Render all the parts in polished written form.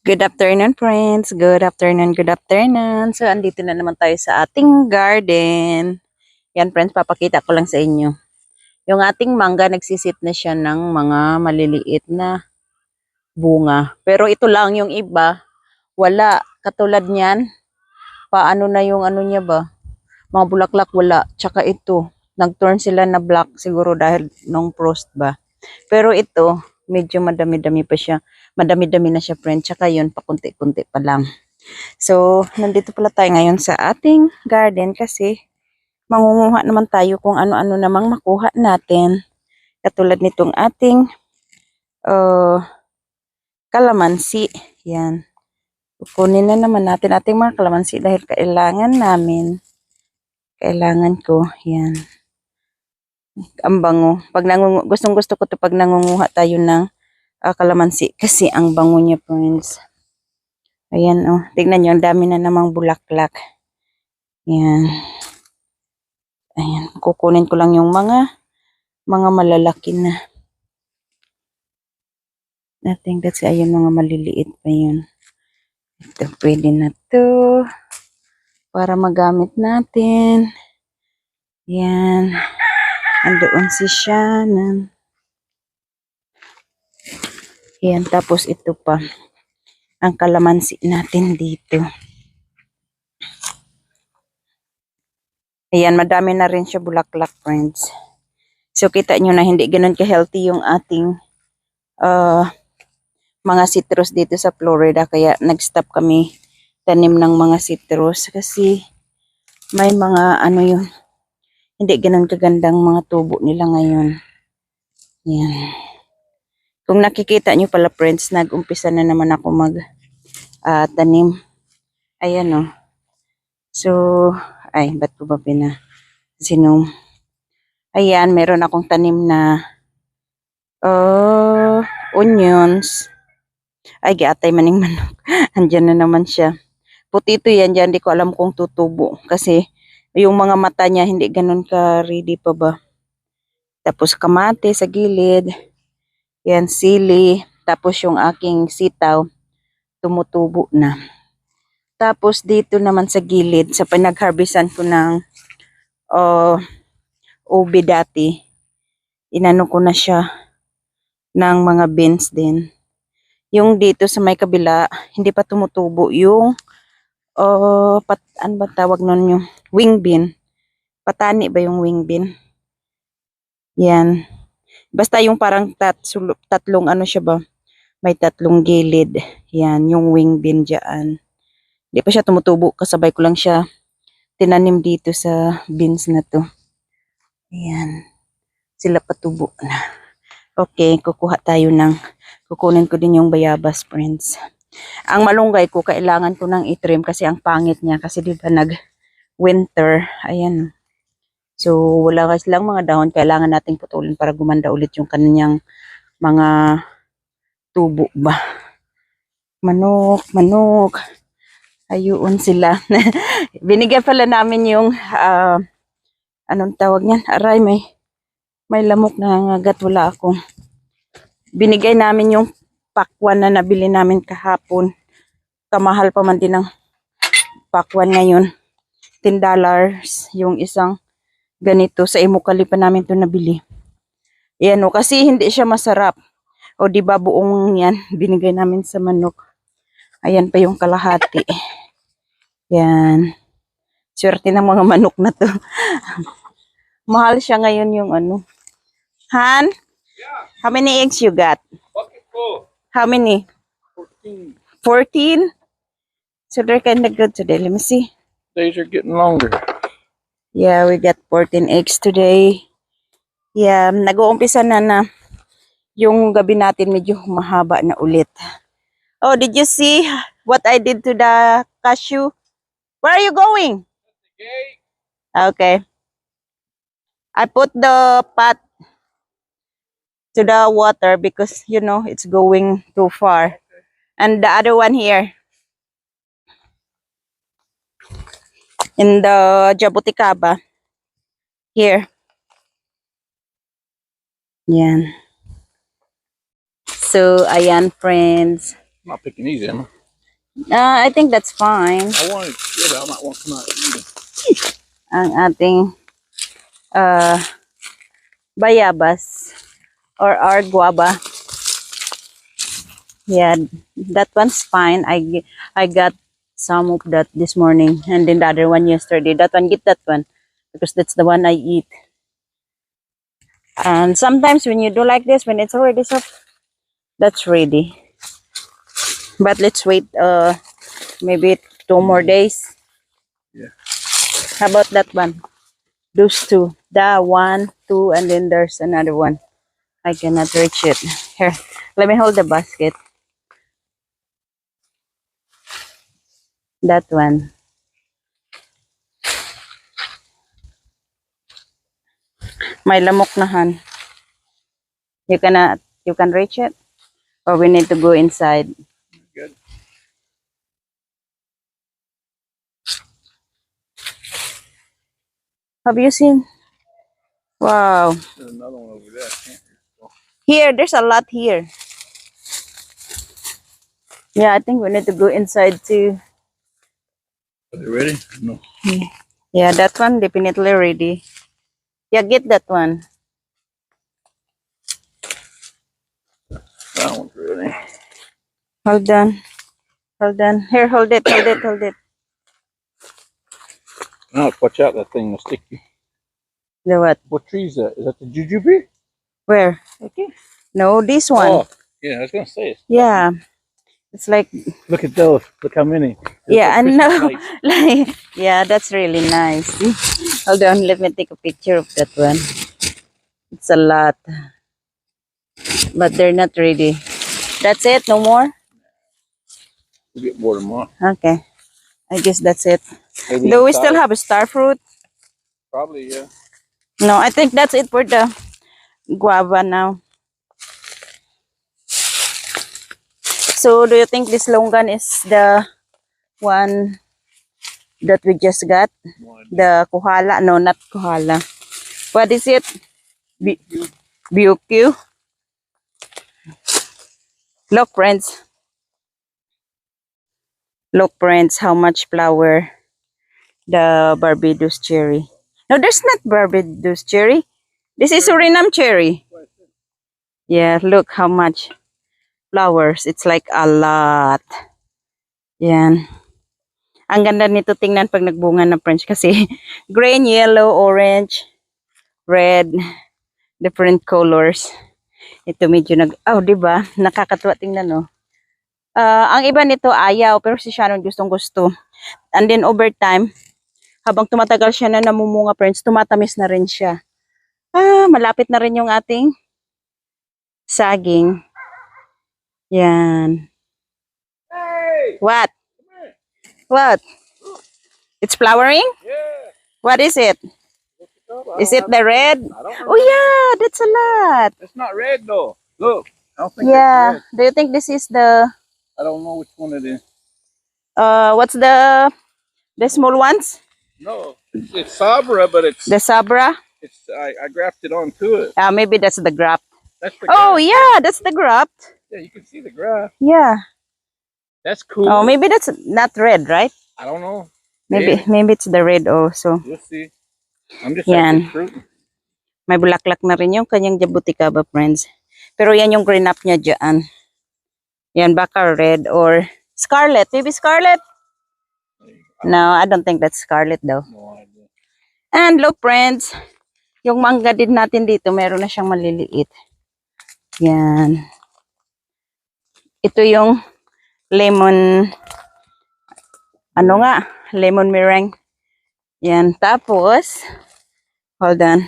Good afternoon, friends. Good afternoon, good afternoon. So, andito na naman tayo sa ating garden. Yan, friends, papakita ko lang sa inyo. Yung ating mangga, nagsisit na siya ng mga maliliit na bunga. Pero ito lang, yung iba, wala. Katulad niyan, paano na yung ano niya ba? Mga bulaklak, wala. Tsaka ito, nag-turn sila na black siguro dahil nung frost ba. Pero ito, medyo madami-dami pa siya. Madami-dami na siya, friend. Tsaka yun, pakunti-kunti pa lang. So, nandito pala tayo ngayon sa ating garden kasi mangunguha naman tayo kung ano-ano namang makuha natin. Katulad nitong ating uh, kalamansi. Yan. Kukunin na naman natin ating mga kalamansi dahil kailangan namin. Kailangan ko. Yan. Ang bango. Pag gustong gusto ko to pag nangunguha tayo ng kalamansi kasi ang bango niya, friends. Ayan, oh. Tignan nyo, ang dami na namang bulaklak. Yan. Ayan. Kukunin ko lang yung mga malalaki na. I think that's ayun, mga maliliit pa yun. Ito, pwede na to. Para magamit natin. Yan. Andoon si Shannon. Yan, tapos ito pa. Ang kalamansi natin dito. Ayan, madami na rin siya bulaklak, friends. So, kita nyo na hindi ganun ka-healthy yung ating mga citrus dito sa Florida. Kaya nag-stop kami tanim ng mga citrus kasi may mga ano yun, hindi ganun kagandang mga tubo nila ngayon. Yan. Kung nakikita nyo pala, friends, nag-umpisa na naman ako mag tanim. Ayan o. So, ay, ba't ko ba sinum? Ayan, meron akong tanim na onions. Ay, giatay maning manok. Andyan na naman siya. Putito yan dyan, di ko alam kung tutubo. Kasi yung mga mata niya hindi ganun ka-ready pa ba. Tapos kamate sa gilid. Yan, sili. Tapos yung aking sitaw, tumutubo na. Tapos dito naman sa gilid, sa pinag-harvestan ko ng ube dati, inano ko na siya ng mga beans din. Yung dito sa may kabila, hindi pa tumutubo yung ano ba tawag nun, yung wing bean. Patani ba yung wing bean? Yan. Basta yung parang tatlong ano siya ba? May tatlong gilid. Yan, yung wing bean dyan. Hindi pa siya tumutubo. Kasabay ko lang siya tinanim dito sa beans na to. Ayan. Sila patubo na. Okay, kukunin ko din yung bayabas, friends. Ang malunggay ko, kailangan ko nang itrim kasi ang pangit niya. Kasi di ba nag-winter. Ayan. So, wala kasi lang mga dahon. Kailangan nating putulin para gumanda ulit yung kanyang mga tubo ba. Manok, manok. Ayun sila. Binigyan pala namin yung, anong tawag niyan? Aray, may lamok na ngagat, wala ako. Binigay namin yung pakwan na nabili namin kahapon. Kamahal pa man din ang pakwan ngayon. $10 yung isang ganito. Sa Imukali pa namin to nabili. Yan o, kasi hindi siya masarap. O diba buong yan, binigay namin sa manok. Ayan pa yung kalahati. Yan. Swerte ng mga manok na to. Mahal siya ngayon yung ano. Han? Yeah. How many eggs you got? How many? 14. 14? So they're kind of good today. Let me see. Days are getting longer. Yeah, we got 14 eggs today. Yeah, nag-uumpisa na yung gabi natin medyo mahaba na ulit. Oh, did you see what I did to the cashew? Where are you going? Okay. I put the pot to the water because, you know, it's going too far. And the other one here. In the Jabuticaba. Here. Yan. So, ayan, friends. not picking these in. I think that's fine. I wanted to get it. I might want to come out and eat them. Ang ating bayabas or our guava. Yeah, that one's fine. I got some of that this morning and then the other one yesterday. That one, get that one because that's the one I eat. And sometimes when you do like this, when it's already soft, that's ready. But let's wait maybe 2 more days. Yeah. How about that one? Those two. The 1, 2, and then there's another one. I cannot reach it. Here, let me hold the basket. That one. May lamok na han. You can reach it? Or we need to go inside? Good. Have you seen? Wow. There's another one over there. I can't. Here, there's a lot here. Yeah, I think we need to go inside too. Are they ready? No. Yeah, that one definitely ready. Yeah, get that one. That one's ready. Hold on. Hold on. Here, hold it, hold it, hold it. Now, watch out. That thing will stick you. The what? What tree is that? Is that the jujube? Where? Okay. No, this one. Oh, yeah. I was gonna say it. Yeah. It's like, Look at those. Look how many. yeah, I Christmas know. lights. Like, yeah, that's really nice. Hold on, let me take a picture of that one. It's a lot. But they're not ready. That's it? No more? We'll get more tomorrow. Okay. I guess that's it. Maybe Do we still inside. have a star fruit? Probably, yeah. No, I think that's it for the guava now. So, do you think this longan is the one that we just got? One. The kuhala? No, not kuhala. What is it? BQ. Look, friends. Look, friends, how much flower the Barbados cherry. No, there's not Barbados cherry. This is Suriname cherry. Yeah, look how much flowers. It's like a lot. Yan. Ang ganda nito tingnan pag nagbunga na, friends, kasi green, yellow, orange, red, different colors. Ito medyo diba? Nakakatuwa tingnan, no? Ang iba nito ayaw, pero si Shannon gustong gusto. And then over time, habang tumatagal siya na namumunga, friends, tumatamis na rin siya. Malapit na rin yung ating saging. Yan. Hey! What? Come here. What? It's flowering? Yeah. What is it? Is it the red? I don't Oh yeah, that's a lot. It's not red though. Look. I don't think Yeah. that's red. Do you think this is the I don't know which one it is. what's the small ones? No. It's Sabra, but it's The Sabra? I grafted onto it. Maybe that's the graft. That's the Oh graft. yeah, that's the graft. Yeah, you can see the graft. Yeah. That's cool. Oh, maybe that's not red, right? I don't know. Maybe it's the red also. You'll see. I'm just Yan. happy fruit. May bulaklak na rin yung kanyang jabuticaba, friends. Pero yan yung green up niya dyan. Yan, baka red or scarlet. Maybe scarlet? No, I don't think that's scarlet though. No idea. And look, friends, yung mangga din natin dito, meron na siyang maliliit. Yan. Ito yung lemon, lemon meringue. Yan, tapos, hold on.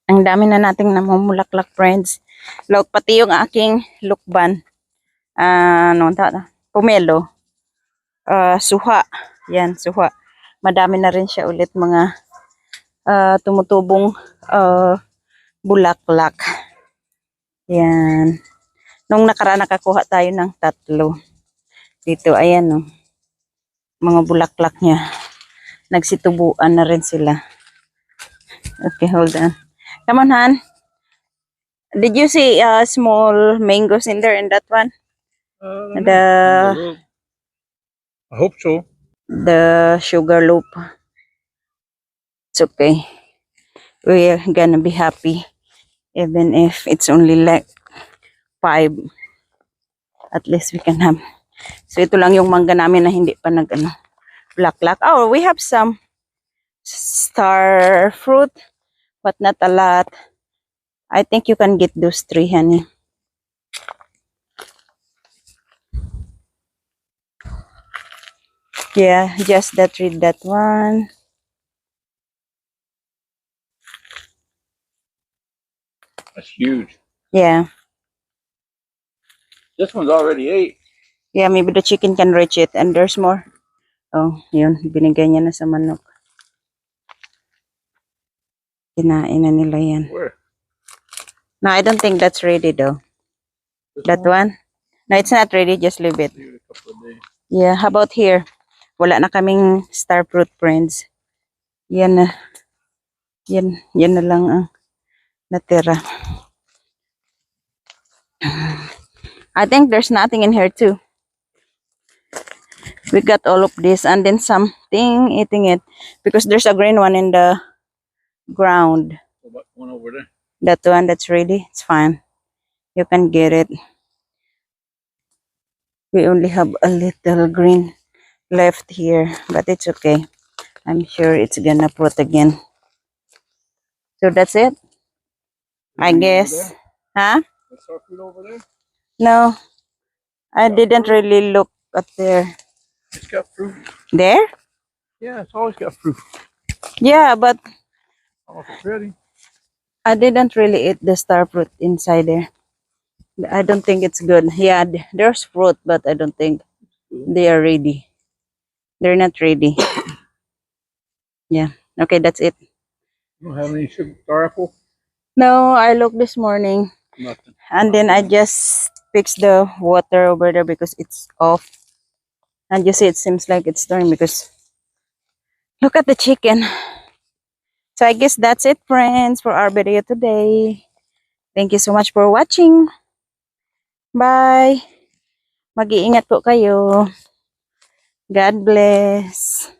Ang dami na nating namumulaklak, friends. Look, pati yung aking lukban. Pomelo. Suha. Yan, suha. Madami na rin siya ulit mga tumutubong bulaklak. Yan. Nung nakaraan nakakuha tayo ng 3. Dito, ayan o. Mga bulaklak niya. Nagsitubuan na rin sila. Okay, hold on. Come on, Han. Did you see small mangoes in there in that one? I don't The know. I hope so. the sugar loaf. It's okay. We're gonna be happy even if it's only like 5. At least we can have. So ito lang yung mangga namin na hindi pa nag ano, black. Oh, we have some star fruit, but not a lot. I think you can get those 3, honey. Yeah, just that read that one. That's huge. Yeah. This one's already 8. Yeah, maybe the chicken can reach it and there's more. Oh, yun. Binigay niya na sa manok. Kinain na nila yan. Where? No, I don't think that's ready though. This That one? No, it's not ready. Just leave it. Leave it a couple of days. Yeah, how about here? Wala na kaming star fruit, friends. Yan na. Yan na lang ang natira. I think there's nothing in here too. We got all of this and then something eating it because there's a green one in the ground. What about one over there? That one that's ready, it's fine. You can get it. We only have a little green left here, but it's okay. I'm sure it's gonna put again. So that's it, I Over guess. there? Huh? That star fruit over there? No, I didn't really look at there. It's got fruit. There? Yeah, it's always got fruit. Yeah, but Oh, it's pretty. I didn't really eat the star fruit inside there. I don't think it's good. Yeah, there's fruit, but I don't think they are ready. They're not ready. Yeah. Okay, that's it. You don't have any sugar star apple? No, I looked this morning Nothing. and then I just fixed the water over there because it's off. And you see, it seems like it's turning because look at the chicken. So I guess that's it, friends, for our video today. Thank you so much for watching. Bye. Mag-iingat po kayo. God bless.